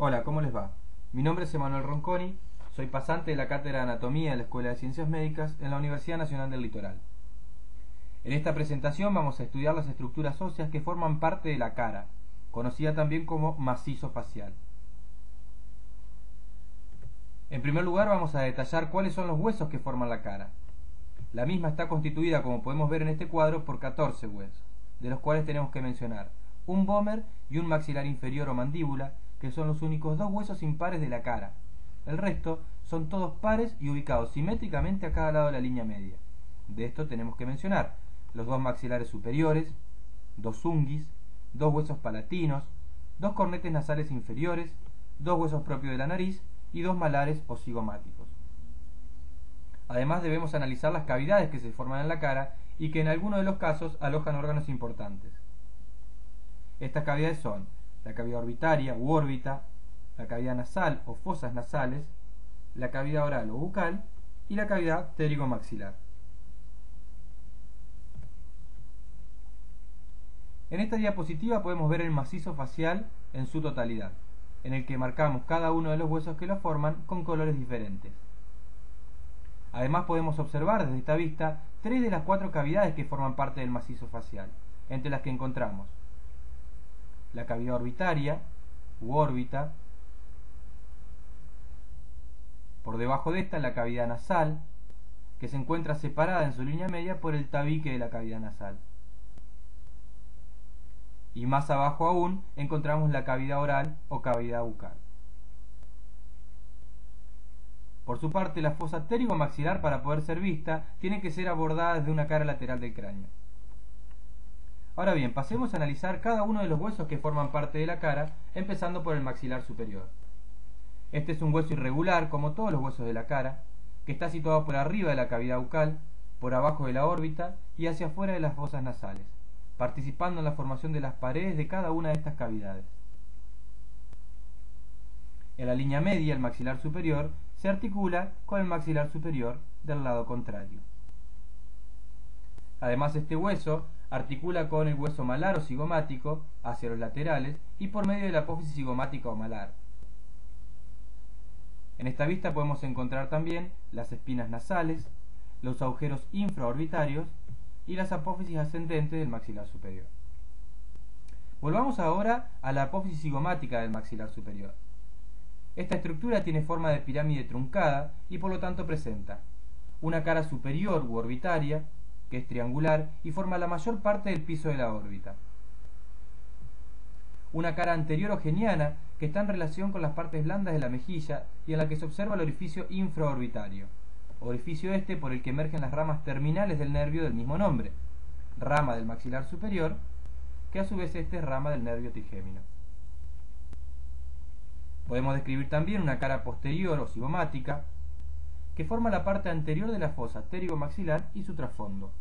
Hola, ¿cómo les va? Mi nombre es Emanuel Ronconi, soy pasante de la Cátedra de Anatomía de la Escuela de Ciencias Médicas en la Universidad Nacional del Litoral. En esta presentación vamos a estudiar las estructuras óseas que forman parte de la cara, conocida también como macizo facial. En primer lugar vamos a detallar cuáles son los huesos que forman la cara. La misma está constituida, como podemos ver en este cuadro, por 14 huesos, de los cuales tenemos que mencionar un vómer y un maxilar inferior o mandíbula, que son los únicos dos huesos impares de la cara. El resto son todos pares y ubicados simétricamente a cada lado de la línea media. De esto tenemos que mencionar los dos maxilares superiores, dos unguis, dos huesos palatinos, dos cornetes nasales inferiores, dos huesos propios de la nariz y dos malares o cigomáticos. Además debemos analizar las cavidades que se forman en la cara y que en algunos de los casos alojan órganos importantes. Estas cavidades son la cavidad orbitaria u órbita, la cavidad nasal o fosas nasales, la cavidad oral o bucal y la cavidad pterigomaxilar. En esta diapositiva podemos ver el macizo facial en su totalidad, en el que marcamos cada uno de los huesos que lo forman con colores diferentes. Además podemos observar desde esta vista 3 de las 4 cavidades que forman parte del macizo facial, entre las que encontramos la cavidad orbitaria u órbita, por debajo de esta la cavidad nasal, que se encuentra separada en su línea media por el tabique de la cavidad nasal. Y más abajo aún encontramos la cavidad oral o cavidad bucal. Por su parte, la fosa pterigomaxilar, para poder ser vista, tiene que ser abordada desde una cara lateral del cráneo. Ahora bien, pasemos a analizar cada uno de los huesos que forman parte de la cara, empezando por el maxilar superior. Este es un hueso irregular, como todos los huesos de la cara, que está situado por arriba de la cavidad bucal, por abajo de la órbita y hacia afuera de las fosas nasales, participando en la formación de las paredes de cada una de estas cavidades. En la línea media, el maxilar superior se articula con el maxilar superior del lado contrario. Además, este hueso articula con el hueso malar o cigomático hacia los laterales y por medio de la apófisis cigomática o malar. En esta vista podemos encontrar también las espinas nasales, los agujeros infraorbitarios y las apófisis ascendentes del maxilar superior. Volvamos ahora a la apófisis cigomática del maxilar superior. Esta estructura tiene forma de pirámide truncada y por lo tanto presenta una cara superior u orbitaria, que es triangular y forma la mayor parte del piso de la órbita. Una cara anterior o geniana, que está en relación con las partes blandas de la mejilla y en la que se observa el orificio infraorbitario, orificio este por el que emergen las ramas terminales del nervio del mismo nombre, rama del maxilar superior, que a su vez este es rama del nervio trigémino. Podemos describir también una cara posterior o cigomática, que forma la parte anterior de la fosa pterigomaxilar y su trasfondo.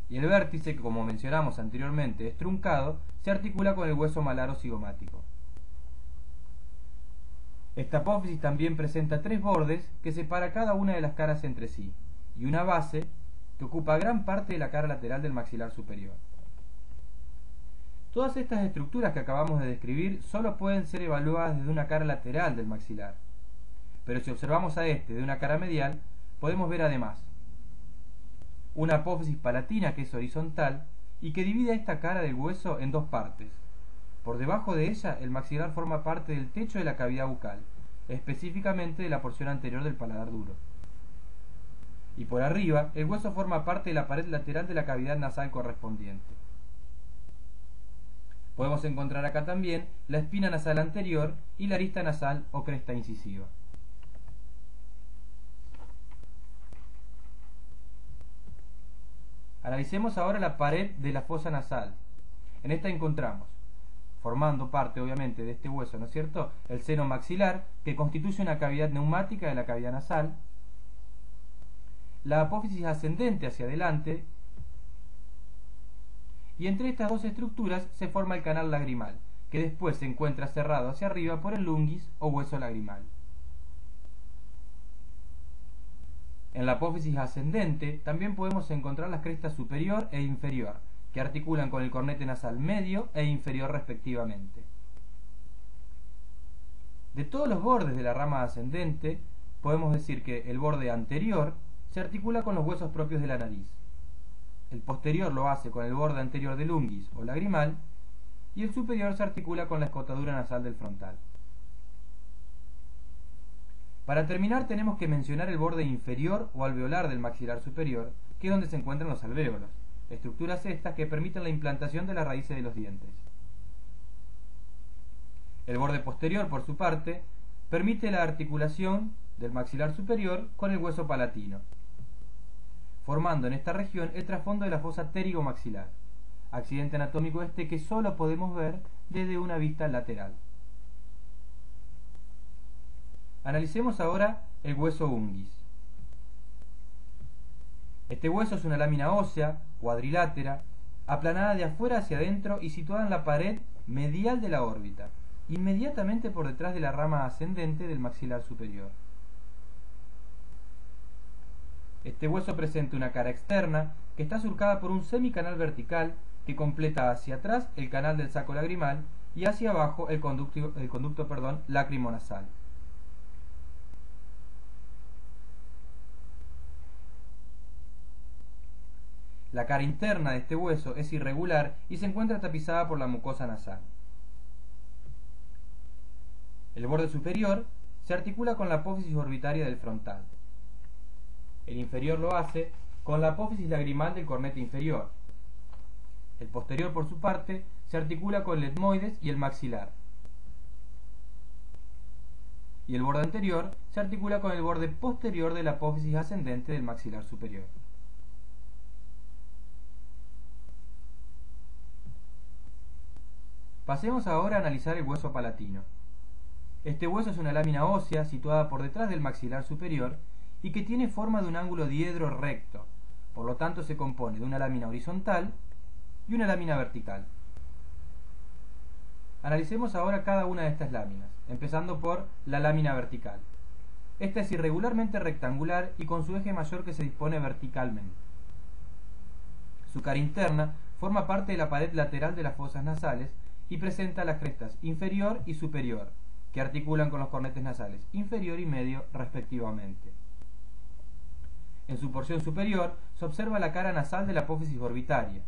Y el vértice, que como mencionamos anteriormente es truncado, se articula con el hueso malar o cigomático. Esta apófisis también presenta 3 bordes que separa cada una de las caras entre sí, y una base que ocupa gran parte de la cara lateral del maxilar superior. Todas estas estructuras que acabamos de describir solo pueden ser evaluadas desde una cara lateral del maxilar, pero si observamos a este de una cara medial, podemos ver además una apófisis palatina que es horizontal y que divide esta cara del hueso en 2 partes. Por debajo de ella, el maxilar forma parte del techo de la cavidad bucal, específicamente de la porción anterior del paladar duro. Y por arriba, el hueso forma parte de la pared lateral de la cavidad nasal correspondiente. Podemos encontrar acá también la espina nasal anterior y la arista nasal o cresta incisiva. Analicemos ahora la pared de la fosa nasal. En esta encontramos, formando parte obviamente de este hueso, ¿no es cierto?, el seno maxilar, que constituye una cavidad neumática de la cavidad nasal, la apófisis ascendente hacia adelante, y entre estas 2 estructuras se forma el canal lagrimal, que después se encuentra cerrado hacia arriba por el lunguis o hueso lagrimal. En la apófisis ascendente también podemos encontrar las crestas superior e inferior, que articulan con el cornete nasal medio e inferior respectivamente. De todos los bordes de la rama ascendente, podemos decir que el borde anterior se articula con los huesos propios de la nariz. El posterior lo hace con el borde anterior del unguis o lagrimal, y el superior se articula con la escotadura nasal del frontal. Para terminar tenemos que mencionar el borde inferior o alveolar del maxilar superior, que es donde se encuentran los alvéolos, estructuras estas que permiten la implantación de las raíces de los dientes. El borde posterior, por su parte, permite la articulación del maxilar superior con el hueso palatino, formando en esta región el trasfondo de la fosa pterigomaxilar, accidente anatómico este que solo podemos ver desde una vista lateral. Analicemos ahora el hueso unguis. Este hueso es una lámina ósea, cuadrilátera, aplanada de afuera hacia adentro y situada en la pared medial de la órbita, inmediatamente por detrás de la rama ascendente del maxilar superior. Este hueso presenta una cara externa que está surcada por un semicanal vertical que completa hacia atrás el canal del saco lagrimal y hacia abajo el conducto lacrimonasal. La cara interna de este hueso es irregular y se encuentra tapizada por la mucosa nasal. El borde superior se articula con la apófisis orbitaria del frontal. El inferior lo hace con la apófisis lagrimal del cornete inferior. El posterior, por su parte, se articula con el etmoides y el maxilar. Y el borde anterior se articula con el borde posterior de la apófisis ascendente del maxilar superior. Pasemos ahora a analizar el hueso palatino. Este hueso es una lámina ósea situada por detrás del maxilar superior y que tiene forma de un ángulo diedro recto, por lo tanto se compone de una lámina horizontal y una lámina vertical. Analicemos ahora cada una de estas láminas, empezando por la lámina vertical. Esta es irregularmente rectangular y con su eje mayor que se dispone verticalmente. Su cara interna forma parte de la pared lateral de las fosas nasales y presenta las crestas inferior y superior, que articulan con los cornetes nasales inferior y medio respectivamente. En su porción superior se observa la cara nasal de la apófisis orbitaria.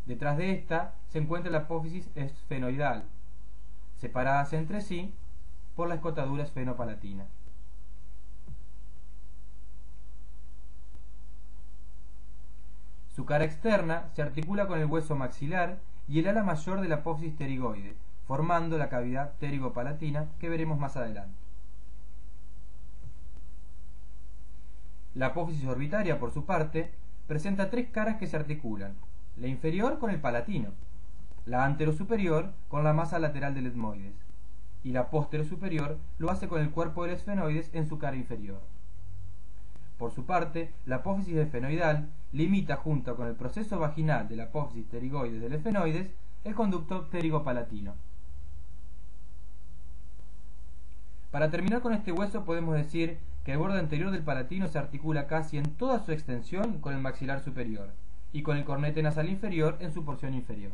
Detrás de esta se encuentra la apófisis esfenoidal, separadas entre sí por la escotadura esfenopalatina. Su cara externa se articula con el hueso maxilar y el ala mayor de la apófisis pterigoide, formando la cavidad pterigopalatina que veremos más adelante. La apófisis orbitaria, por su parte, presenta tres caras que se articulan: la inferior con el palatino, la anterosuperior con la masa lateral del etmoides, y la posterosuperior lo hace con el cuerpo del esfenoides en su cara inferior. Por su parte, la apófisis esfenoidal limita junto con el proceso vaginal de la apófisis pterigoide del esfenoides el conducto pterigopalatino. Para terminar con este hueso podemos decir que el borde anterior del palatino se articula casi en toda su extensión con el maxilar superior y con el cornete nasal inferior en su porción inferior.